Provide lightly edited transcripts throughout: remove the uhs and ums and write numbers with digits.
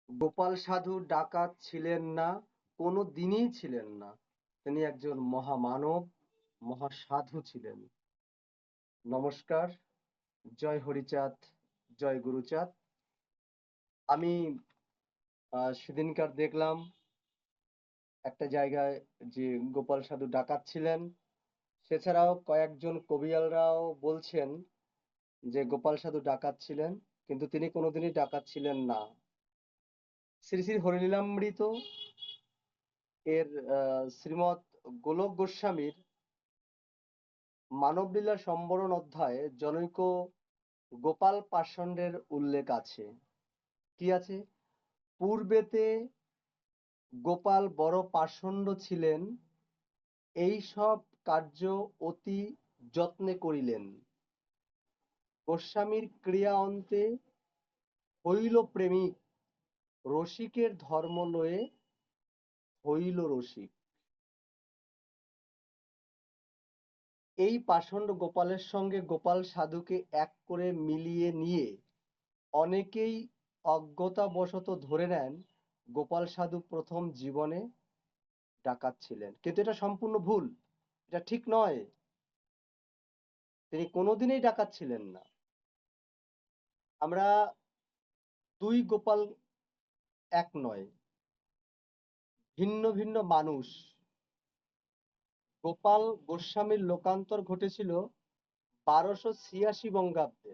গোপাল সাধু ডাকাত ছিলেন না, কোনো দিনই ছিলেন না। তিনি একজন মহামানব, মহাসাধু ছিলেন। নমস্কার, জয় হরিচাঁদ, জয় গুরুচাঁদ। আমি সেদিনকার দেখলাম একটা জায়গায় যে গোপাল সাধু ডাকাত ছিলেন। সেছাড়াও কয়েকজন কবিয়ালরাও বলছেন যে গোপাল সাধু ডাকাত ছিলেন, কিন্তু তিনি কোনোদিনই ডাকাত ছিলেন না। শ্রী শ্রী হরিলীলামৃত এর শ্রীমৎ গোলক গোস্বামীর মানবলীলা সম্বরণ অধ্যায়ে জনৈক গোপাল পাষণ্ডের উল্লেখ আছে। কি আছে? পূর্বেতে গোপাল বড় পাষণ্ড ছিলেন, এই সব কার্য অতি যত্নে করিলেন। গোস্বামীর ক্রিয়া অন্তে হইল প্রেমিক, রসিকের ধর্ম লয়ে হইল রসিক। এই পাষণ্ড গোপালের সঙ্গে গোপাল সাধুকে এক করে মিলিয়ে নিয়ে অনেকেই অজ্ঞতাবশত ধরে নেন গোপাল সাধু প্রথম জীবনে ডাকাত ছিলেন, কিন্তু এটা সম্পূর্ণ ভুল। এটা ঠিক নয়। তিনি কোনোদিনই ডাকাত ছিলেন না। আমরা দুই গোপাল এক নয়, ভিন্ন ভিন্ন মানুষ। গোপাল গোস্বামীর লোকান্তর ঘটেছিল 1286 বঙ্গাব্দে।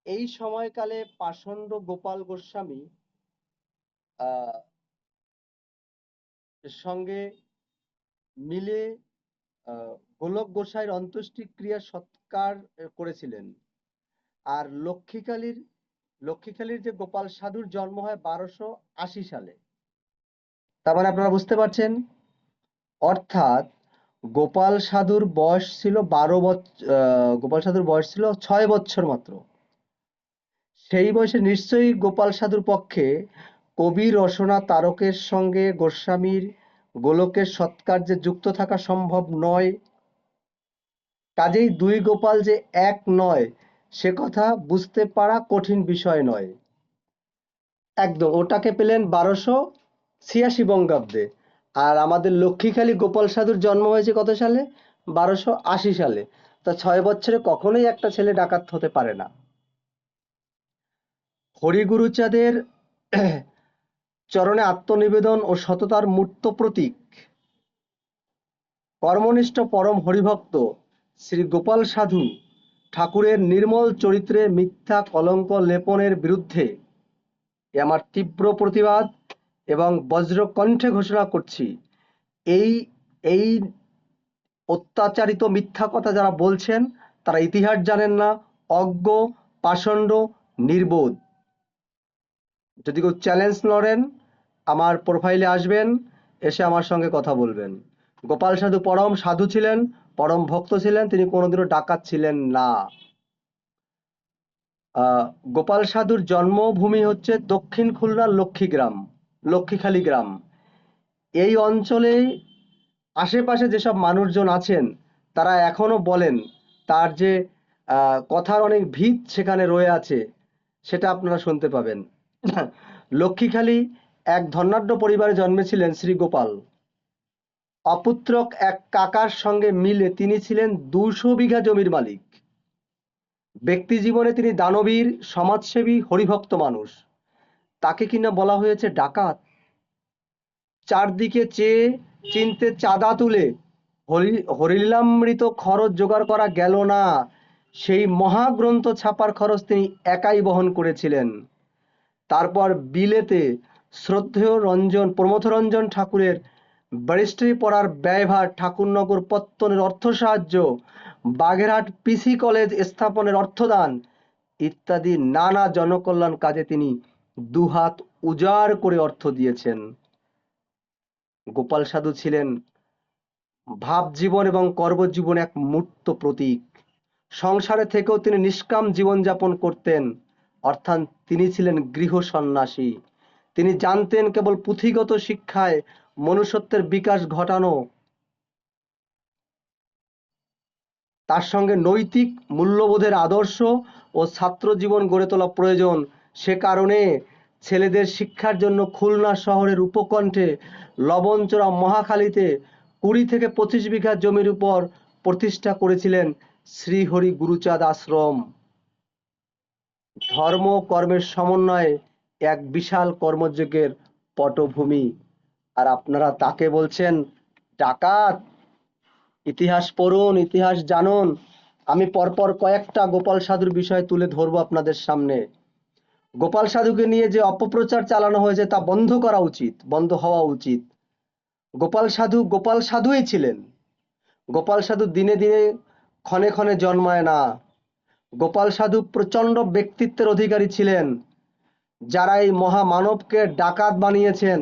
এই সময়কালে পাষণ্ড গোপাল গোস্বামী আহ সঙ্গে মিলে গোলক গোসাইয়ের অন্ত্যেষ্টিক্রিয়া সৎকার করেছিলেন। আর লক্ষ্মীকালীর যে গোপাল সাধুর জন্ম হয় 1280 সালে। তার মানে আপনারা বুঝতে পারছেন, অর্থাৎ গোপাল সাধুর বয়স ছিল 12 বছর। গোপাল সাধুর বয়স ছিল 6 বছর মাত্র। সেই বয়সে নিশ্চয়ই গোপাল সাধুর পক্ষে কবি রসনা তারকের সঙ্গে গোস্বামীর গোলকের সৎকার্যে যুক্ত থাকা সম্ভব নয়। কাজেই দুই গোপাল যে এক নয় সে কথা বুঝতে পারা কঠিন বিষয় নয়। একদম, ওটাকে পেলেন 1286 বঙ্গাব্দে। আর আমাদের লক্ষ্মীখালী গোপাল সাধুর জন্ম হয়েছে কত সালে? 1280 সালে। তা 6 বছরে কখনোই একটা ছেলে ডাকাত হতে পারে না। হরিগুরুচাঁদের চরণে আত্মনিবেদন ও সততার মূর্ত প্রতীক কর্মনিষ্ঠ পরম হরিভক্ত শ্রী গোপাল সাধু ঠাকুরের নির্মল চরিত্রে মিথ্যা কলঙ্ক লেপনের বিরুদ্ধে এ আমার তীব্র প্রতিবাদ এবং বজ্রকণ্ঠে ঘোষণা করছি। এই এই অত্যাচারিত মিথ্যা কথা যারা বলছেন তারা ইতিহাস জানেন না, অজ্ঞ, পাষণ্ড, নির্বোধ। যদি কেউ চ্যালেঞ্জ লড়েন আমার প্রোফাইলে আসবেন, এসে আমার সঙ্গে কথা বলবেন। গোপাল সাধু পরম সাধু ছিলেন, পরম ভক্ত ছিলেন, তিনি কোনোদিনও ডাকাত ছিলেন না। গোপাল সাধুর জন্মভূমি হচ্ছে দক্ষিণ খুলনার লক্ষ্মীখালী গ্রাম। এই অঞ্চলে আশেপাশে যেসব মানুষজন আছেন তারা এখনো বলেন তার যে কথার অনেক ভিত সেখানে রয়ে আছে, সেটা আপনারা শুনতে পাবেন। লক্ষ্মীখালী এক ধনাঢ্য পরিবারে জন্মেছিলেন শ্রী গোপাল। অপুত্রক এক কাকার সঙ্গে মিলে তিনি ছিলেন 200 বিঘা জমির মালিক। ব্যক্তি জীবনে তিনি দানবীর, সমাজসেবী, হরিভক্ত মানুষ। তাকে কিনা বলা হয়েছে ডাকাত। চারদিকে চেয়ে চিনতে চাঁদা তুলে হরিলীলামৃত খরচ জোগাড় করা গেল না। সেই মহাগ্রন্থ ছাপার খরচ তিনি একাই বহন করেছিলেন। তারপর বিলেতে শ্রদ্ধেয় প্রমথরঞ্জন ঠাকুরের ব্যারিস্টারি পড়ার ব্যয়ভার, ঠাকুরনগর পত্তনের অর্থ সাহায্য, বাগেরহাট পিসি কলেজ স্থাপনের অর্থদান ইত্যাদি নানা জনকল্যাণ কাজে তিনি দুহাত উজাড় করে অর্থ দিয়েছেন। গোপাল সাধু ছিলেন ভাব জীবন এবং কর্মজীবন এক মূর্ত প্রতীক। সংসারে থেকেও তিনি নিষ্কাম জীবনযাপন করতেন, অর্থাৎ তিনি ছিলেন গৃহ সন্ন্যাসী। তিনি জানতেন কেবল পুঁথিগত শিক্ষায় মনুষ্যত্বের বিকাশ ঘটানো, তার সঙ্গে নৈতিক মূল্যবোধের আদর্শ ও ছাত্র জীবন গড়ে তোলা প্রয়োজন। সে কারণে ছেলেদের শিক্ষার জন্য খুলনা শহরের উপকণ্ঠে লবণচড়া মহাখালীতে 20 থেকে 25 বিঘা জমির উপর প্রতিষ্ঠা করেছিলেন শ্রীহরি গুরুচাঁদ আশ্রম। ধর্ম কর্মের সমন্বয়ে এক বিশাল কর্মযজ্ঞের পটভূমি। আর আপনারা তাকে বলছেন ডাকাত। ইতিহাস পড়ুন, ইতিহাস জানুন। আমি পরপর কয়েকটা গোপাল সাধুর বিষয় তুলে ধরবো আপনাদের সামনে। গোপাল সাধুকে নিয়ে যে অপপ্রচার চালানো হয়েছে তা বন্ধ করা উচিত, বন্ধ হওয়া উচিত। গোপাল সাধু গোপাল সাধুই ছিলেন। গোপাল সাধু দিনে দিনে ক্ষণে ক্ষণে জন্মায় না। গোপাল সাধু প্রচন্ড ব্যক্তিত্বের অধিকারী ছিলেন। যারা এই মহামানবকে ডাকাত বানিয়েছেন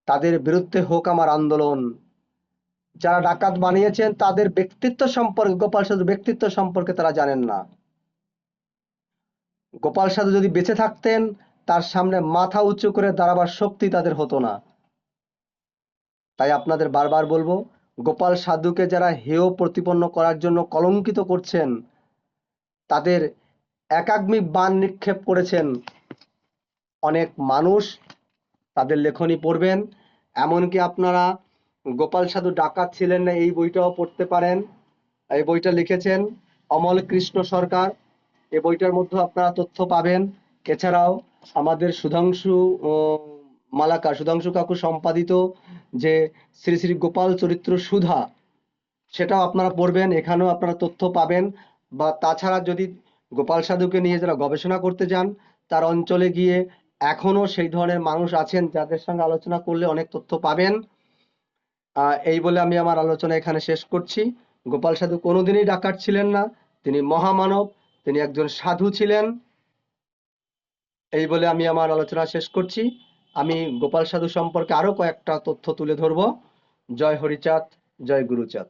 তাদের বিরুদ্ধে হোক আমার আন্দোলন। যারা ডাকাত বানিয়েছেন তাদের ব্যক্তিত্ব সম্পর্কে, গোপাল সাধুর ব্যক্তিত্ব সম্পর্কে তারা জানেন না। গোপাল সাধু যদি বেঁচে থাকতেন তার সামনে মাথা উঁচু করে দাঁড়াবার শক্তি তাদের হতো না। তাই আপনাদের বারবার বলবো, গোপাল সাধুকে যারা হেয় প্রতিপন্ন করার জন্য কলঙ্কিত করছেন তাদের একাগ্নি বাণ নিক্ষেপ করেছেন অনেক মানুষ। তাদের লেখনী পড়বেন। এমনকি আপনারা গোপাল সাধু ডাকাত ছিলেন না এই বইটাও পড়তে পারেন। এই বইটা লিখেছেন অমল কৃষ্ণ সরকার। এই বইটার মধ্যে আপনারা তথ্য পাবেন। এছাড়াও আমাদের সুধাংশু কাকু সম্পাদিত যে শ্রী শ্রী গোপাল চরিত্র সুধা, সেটাও আপনারা পড়বেন। এখানেও আপনারা তথ্য পাবেন। বা তাছাড়া যদি গোপাল সাধুকে নিয়ে যারা গবেষণা করতে যান তার অঞ্চলে গিয়ে এখনো সেই ধরনের মানুষ আছেন যাদের সঙ্গে আলোচনা করলে অনেক তথ্য পাবেন। এই বলে আমি আমার আলোচনা এখানে শেষ করছি। গোপাল সাধু কোনোদিনই ডাকাত ছিলেন না, তিনি মহামানব, তিনি একজন সাধু ছিলেন। এই বলে আমি আমার আলোচনা শেষ করছি। আমি গোপাল সাধু সম্পর্কে আরো কয়েকটা তথ্য তুলে ধরবো। জয় হরিচাঁদ, জয় গুরুচাঁদ।